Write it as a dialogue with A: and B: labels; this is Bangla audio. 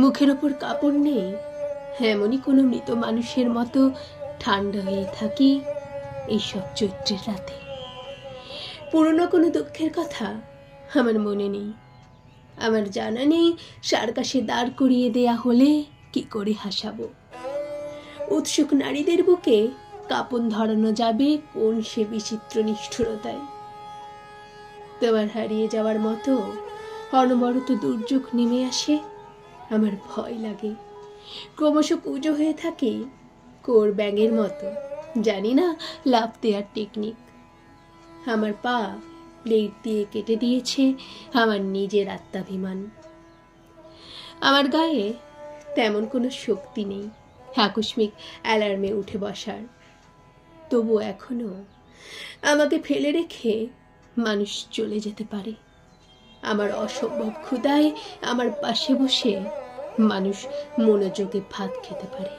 A: মুখের ওপর কাপড় নেই, এমনই কোনো মৃত মানুষের মতো ঠান্ডা হয়ে থাকি এইসব চৈত্রের রাতে। পুরনো কোনো দুঃখের কথা আমার মনে নেই, আমার জানা নেই সার্কাসে দাঁড় করিয়ে দেয়া হলে কি করে হাসাবো। উৎসুক নারীদের বুকে কাঁপন ধরানো যাবে কোন সে বিচিত্র নিষ্ঠুরতায়। তোমার হারিয়ে যাওয়ার মতো অনবরত দুর্যোগ নেমে আসে, আমার ভয় লাগে। ক্রমশ কুঁজো হয়ে থাকে কোর ব্যাঙের মতো, জানি না লাফ দেওয়ার টেকনিক। আমার পা প্লেট দিয়ে কেটে দিয়েছে আমার নিজের আত্মাভিমান। আমার গায়ে তেমন কোনো শক্তি নেই আকস্মিক অ্যালার্মে উঠে বসার, তবু এখনো আমাকে ফেলে রেখে মানুষ চলে যেতে পারে। আমার অসম্ভব ক্ষুধায় আমার পাশে বসে মানুষ মনোযোগে ভাত খেতে পারে।